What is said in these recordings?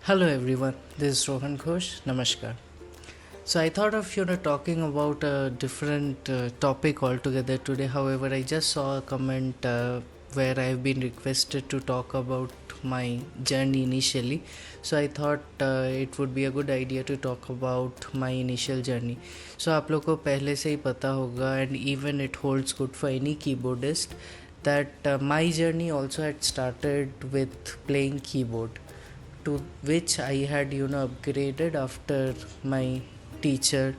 Hello everyone, this is Rohan Ghosh. Namaskar. So I thought of talking about a different topic altogether today. However, I just saw a comment where I've been requested to talk about my journey initially. So I thought it would be a good idea to talk about my initial journey. So आप लोग को पहले से ही पता होगा, and even it holds good for any keyboardist, that my journey also had started with playing keyboard, to which I had upgraded after my teacher.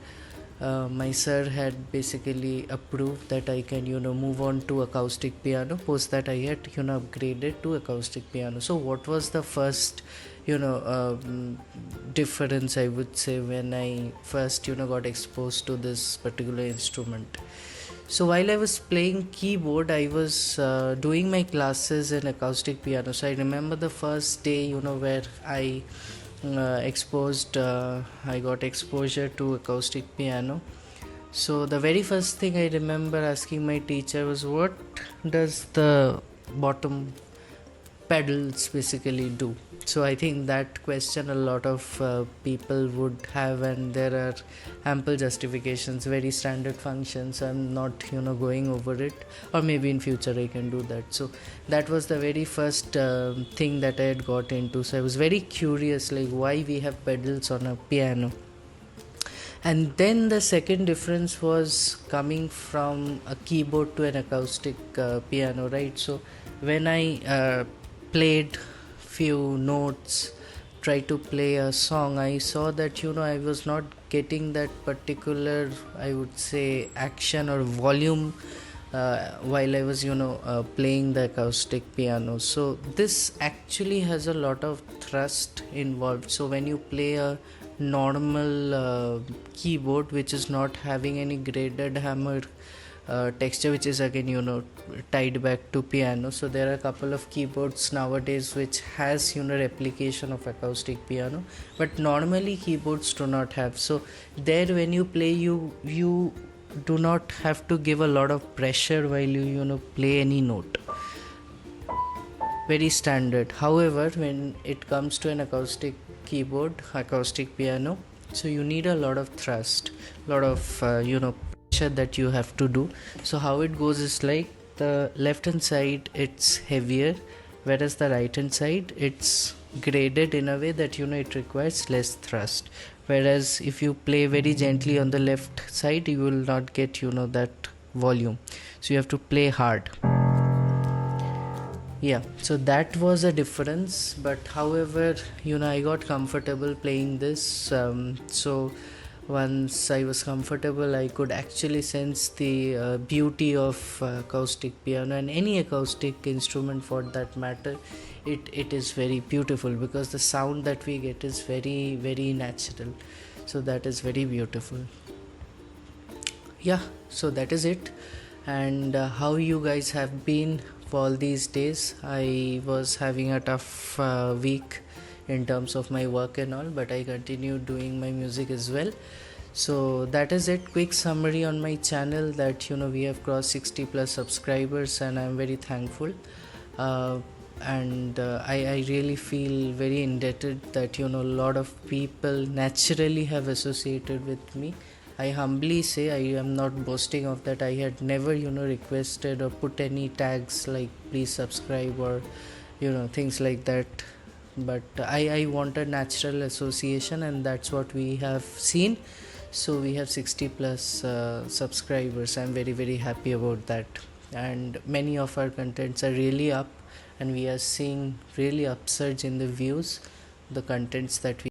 My sir had basically approved that I can move on to acoustic piano. Post that I had upgraded to acoustic piano. So what was the first difference, I would say, when I first got exposed to this particular instrument? So while I was playing keyboard, I was doing my classes in acoustic piano. So I remember the first day, where I I got exposure to acoustic piano. So the very first thing I remember asking my teacher was, what does the bottom pedals basically do? So I think that question a lot of people would have, and there are ample justifications, very standard functions. I'm not going over it, or maybe in future I can do that. So that was the very first thing that I had got into. So I was very curious, like, why we have pedals on a piano. And then the second difference was coming from a keyboard to an acoustic piano, right? So when I played few notes, try to play a song, I saw that I was not getting that particular, I would say, action or volume while I was playing the acoustic piano. So this actually has a lot of thrust involved. So when you play a normal keyboard which is not having any graded hammer texture, which is again tied back to piano, so there are a couple of keyboards nowadays which has replication of acoustic piano, but normally keyboards do not have. So there when you play, you do not have to give a lot of pressure while you play any note. Very standard. However, when it comes to an acoustic keyboard, acoustic piano, so you need a lot of thrust, lot of pressure that you have to do. So how it goes is like, the left hand side it's heavier, whereas the right hand side it's graded in a way that it requires less thrust. Whereas if you play very gently on the left side, you will not get that volume, so you have to play hard. Yeah, so that was a difference. But however, I got comfortable playing this. So once I was comfortable, I could actually sense the beauty of acoustic piano, and any acoustic instrument for that matter. It is very beautiful, because the sound that we get is very, very natural. So that is very beautiful. Yeah, so that is it. And how you guys have been for all these days? I was having a tough week in terms of my work and all, but I continued doing my music as well. So that is it. Quick summary on my channel, that we have crossed 60 plus subscribers, and I'm very thankful. And I really feel very indebted that a lot of people naturally have associated with me. I humbly say, I am not boasting of that. I had never requested or put any tags like please subscribe or things like that, but I wanted natural association, and that's what we have seen. So we have 60 plus subscribers. I'm very, very happy about that, and many of our contents are really up, and we are seeing really upsurge in the views, the contents that we